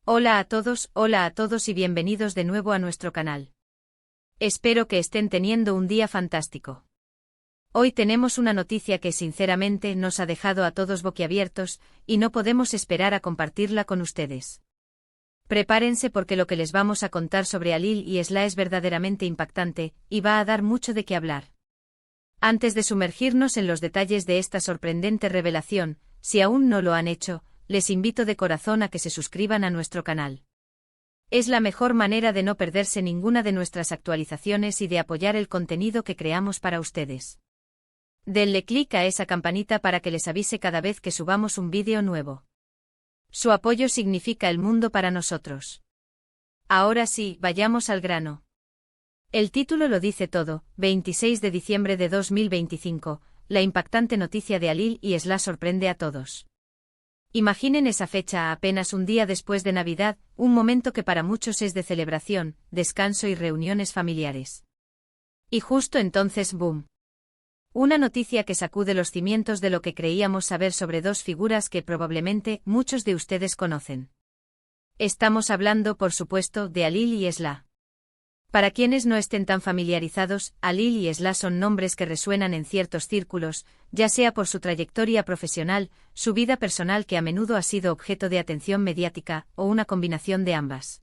Hola a todos y bienvenidos de nuevo a nuestro canal. Espero que estén teniendo un día fantástico. Hoy tenemos una noticia que sinceramente nos ha dejado a todos boquiabiertos, y no podemos esperar a compartirla con ustedes. Prepárense porque lo que les vamos a contar sobre Alil y Esla es verdaderamente impactante, y va a dar mucho de qué hablar. Antes de sumergirnos en los detalles de esta sorprendente revelación, si aún no lo han hecho, les invito de corazón a que se suscriban a nuestro canal. Es la mejor manera de no perderse ninguna de nuestras actualizaciones y de apoyar el contenido que creamos para ustedes. Denle clic a esa campanita para que les avise cada vez que subamos un vídeo nuevo. Su apoyo significa el mundo para nosotros. Ahora sí, vayamos al grano. El título lo dice todo: 26 de diciembre de 2025, la impactante noticia de Alil y Esla sorprende a todos. Imaginen esa fecha apenas un día después de Navidad, un momento que para muchos es de celebración, descanso y reuniones familiares. Y justo entonces, ¡boom! Una noticia que sacude los cimientos de lo que creíamos saber sobre dos figuras que probablemente muchos de ustedes conocen. Estamos hablando, por supuesto, de Alil y Esla. Para quienes no estén tan familiarizados, Alil y Esla son nombres que resuenan en ciertos círculos, ya sea por su trayectoria profesional, su vida personal que a menudo ha sido objeto de atención mediática, o una combinación de ambas.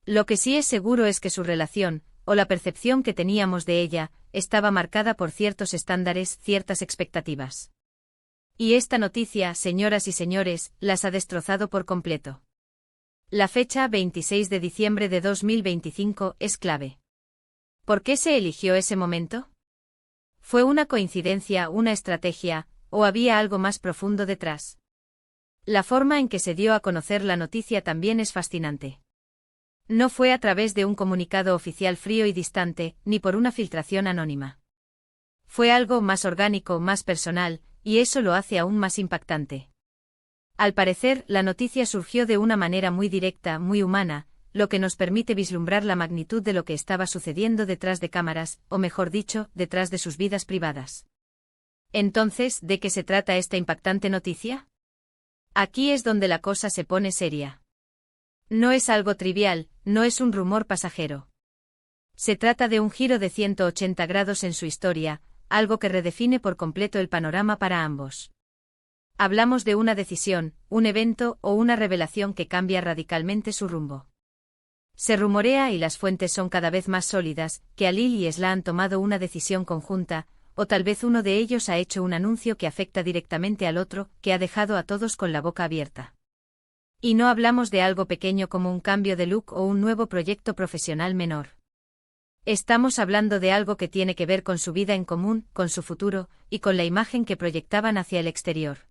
Lo que sí es seguro es que su relación, o la percepción que teníamos de ella, estaba marcada por ciertos estándares, ciertas expectativas. Y esta noticia, señoras y señores, las ha destrozado por completo. La fecha 26 de diciembre de 2025 es clave. ¿Por qué se eligió ese momento? ¿Fue una coincidencia, una estrategia, o había algo más profundo detrás? La forma en que se dio a conocer la noticia también es fascinante. No fue a través de un comunicado oficial frío y distante, ni por una filtración anónima. Fue algo más orgánico, más personal, y eso lo hace aún más impactante. Al parecer, la noticia surgió de una manera muy directa, muy humana, lo que nos permite vislumbrar la magnitud de lo que estaba sucediendo detrás de cámaras, o mejor dicho, detrás de sus vidas privadas. Entonces, ¿de qué se trata esta impactante noticia? Aquí es donde la cosa se pone seria. No es algo trivial, no es un rumor pasajero. Se trata de un giro de 180 grados en su historia, algo que redefine por completo el panorama para ambos. Hablamos de una decisión, un evento o una revelación que cambia radicalmente su rumbo. Se rumorea, y las fuentes son cada vez más sólidas, que Alil y Esla han tomado una decisión conjunta, o tal vez uno de ellos ha hecho un anuncio que afecta directamente al otro, que ha dejado a todos con la boca abierta. Y no hablamos de algo pequeño como un cambio de look o un nuevo proyecto profesional menor. Estamos hablando de algo que tiene que ver con su vida en común, con su futuro, y con la imagen que proyectaban hacia el exterior.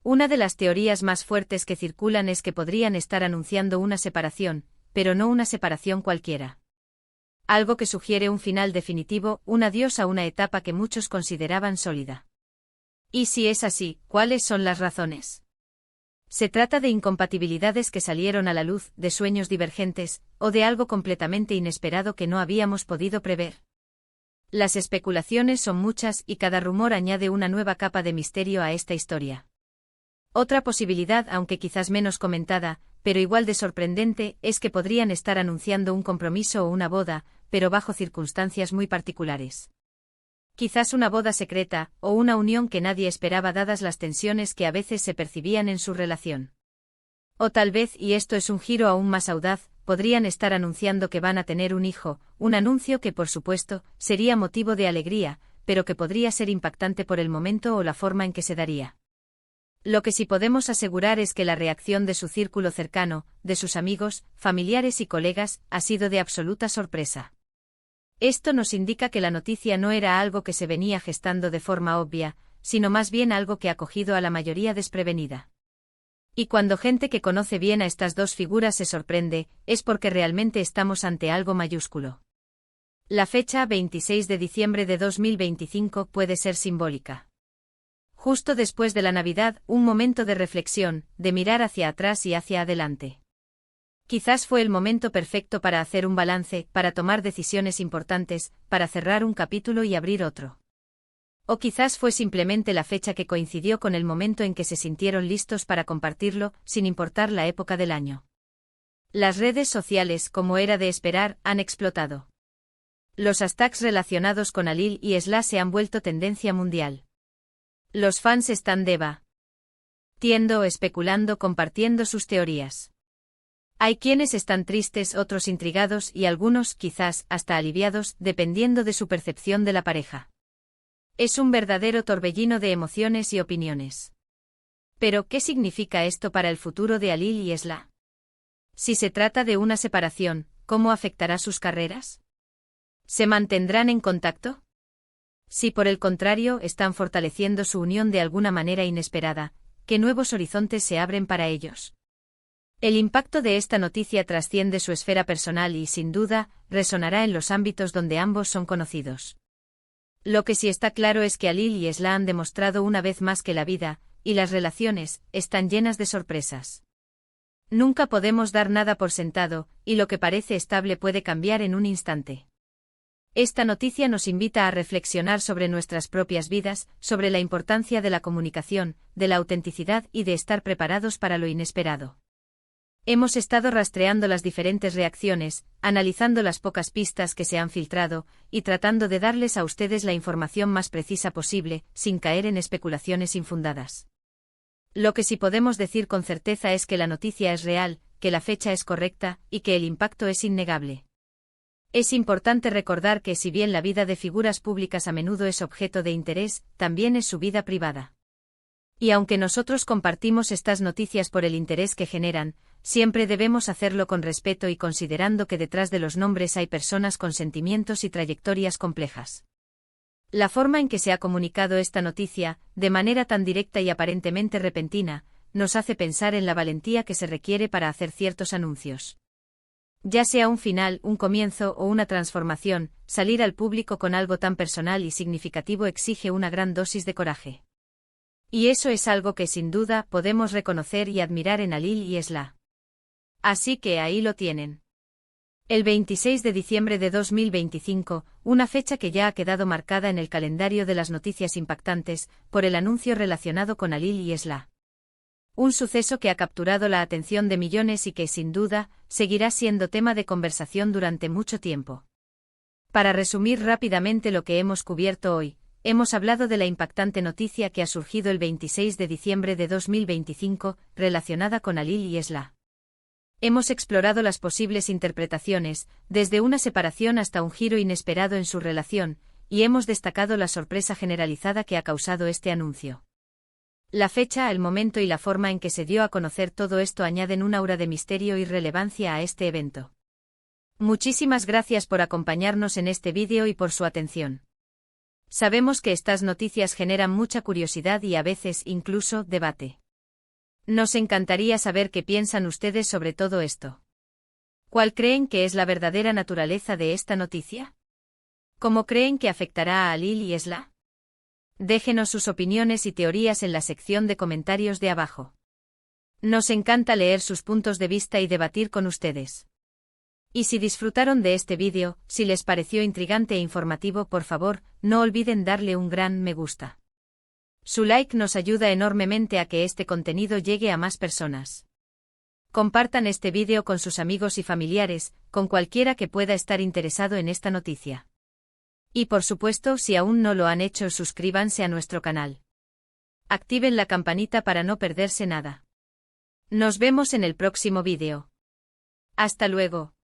Una de las teorías más fuertes que circulan es que podrían estar anunciando una separación, pero no una separación cualquiera. Algo que sugiere un final definitivo, un adiós a una etapa que muchos consideraban sólida. Y si es así, ¿cuáles son las razones? ¿Se trata de incompatibilidades que salieron a la luz, de sueños divergentes, o de algo completamente inesperado que no habíamos podido prever? Las especulaciones son muchas y cada rumor añade una nueva capa de misterio a esta historia. Otra posibilidad, aunque quizás menos comentada, pero igual de sorprendente, es que podrían estar anunciando un compromiso o una boda, pero bajo circunstancias muy particulares. Quizás una boda secreta, o una unión que nadie esperaba dadas las tensiones que a veces se percibían en su relación. O tal vez, y esto es un giro aún más audaz, podrían estar anunciando que van a tener un hijo, un anuncio que por supuesto, sería motivo de alegría, pero que podría ser impactante por el momento o la forma en que se daría. Lo que sí podemos asegurar es que la reacción de su círculo cercano, de sus amigos, familiares y colegas, ha sido de absoluta sorpresa. Esto nos indica que la noticia no era algo que se venía gestando de forma obvia, sino más bien algo que ha cogido a la mayoría desprevenida. Y cuando gente que conoce bien a estas dos figuras se sorprende, es porque realmente estamos ante algo mayúsculo. La fecha 26 de diciembre de 2025 puede ser simbólica. Justo después de la Navidad, un momento de reflexión, de mirar hacia atrás y hacia adelante. Quizás fue el momento perfecto para hacer un balance, para tomar decisiones importantes, para cerrar un capítulo y abrir otro. O quizás fue simplemente la fecha que coincidió con el momento en que se sintieron listos para compartirlo, sin importar la época del año. Las redes sociales, como era de esperar, han explotado. Los hashtags relacionados con Alil y Esla se han vuelto tendencia mundial. Los fans están debatiendo, especulando, compartiendo sus teorías. Hay quienes están tristes, otros intrigados y algunos, quizás, hasta aliviados, dependiendo de su percepción de la pareja. Es un verdadero torbellino de emociones y opiniones. Pero, ¿qué significa esto para el futuro de Alil y Esla? Si se trata de una separación, ¿cómo afectará sus carreras? ¿Se mantendrán en contacto? Si por el contrario están fortaleciendo su unión de alguna manera inesperada, ¿qué nuevos horizontes se abren para ellos? El impacto de esta noticia trasciende su esfera personal y, sin duda, resonará en los ámbitos donde ambos son conocidos. Lo que sí está claro es que Alil y Esla han demostrado una vez más que la vida, y las relaciones, están llenas de sorpresas. Nunca podemos dar nada por sentado, y lo que parece estable puede cambiar en un instante. Esta noticia nos invita a reflexionar sobre nuestras propias vidas, sobre la importancia de la comunicación, de la autenticidad y de estar preparados para lo inesperado. Hemos estado rastreando las diferentes reacciones, analizando las pocas pistas que se han filtrado, y tratando de darles a ustedes la información más precisa posible, sin caer en especulaciones infundadas. Lo que sí podemos decir con certeza es que la noticia es real, que la fecha es correcta, y que el impacto es innegable. Es importante recordar que si bien la vida de figuras públicas a menudo es objeto de interés, también es su vida privada. Y aunque nosotros compartimos estas noticias por el interés que generan, siempre debemos hacerlo con respeto y considerando que detrás de los nombres hay personas con sentimientos y trayectorias complejas. La forma en que se ha comunicado esta noticia, de manera tan directa y aparentemente repentina, nos hace pensar en la valentía que se requiere para hacer ciertos anuncios. Ya sea un final, un comienzo o una transformación, salir al público con algo tan personal y significativo exige una gran dosis de coraje. Y eso es algo que sin duda podemos reconocer y admirar en Alil y Esla. Así que ahí lo tienen. El 26 de diciembre de 2025, una fecha que ya ha quedado marcada en el calendario de las noticias impactantes, por el anuncio relacionado con Alil y Esla. Un suceso que ha capturado la atención de millones y que, sin duda, seguirá siendo tema de conversación durante mucho tiempo. Para resumir rápidamente lo que hemos cubierto hoy, hemos hablado de la impactante noticia que ha surgido el 26 de diciembre de 2025, relacionada con Alil y Esla. Hemos explorado las posibles interpretaciones, desde una separación hasta un giro inesperado en su relación, y hemos destacado la sorpresa generalizada que ha causado este anuncio. La fecha, el momento y la forma en que se dio a conocer todo esto añaden un aura de misterio y relevancia a este evento. Muchísimas gracias por acompañarnos en este vídeo y por su atención. Sabemos que estas noticias generan mucha curiosidad y a veces incluso debate. Nos encantaría saber qué piensan ustedes sobre todo esto. ¿Cuál creen que es la verdadera naturaleza de esta noticia? ¿Cómo creen que afectará a Alil y Esla? Déjenos sus opiniones y teorías en la sección de comentarios de abajo. Nos encanta leer sus puntos de vista y debatir con ustedes. Y si disfrutaron de este vídeo, si les pareció intrigante e informativo, por favor, no olviden darle un gran me gusta. Su like nos ayuda enormemente a que este contenido llegue a más personas. Compartan este vídeo con sus amigos y familiares, con cualquiera que pueda estar interesado en esta noticia. Y por supuesto, si aún no lo han hecho, suscríbanse a nuestro canal. Activen la campanita para no perderse nada. Nos vemos en el próximo vídeo. Hasta luego.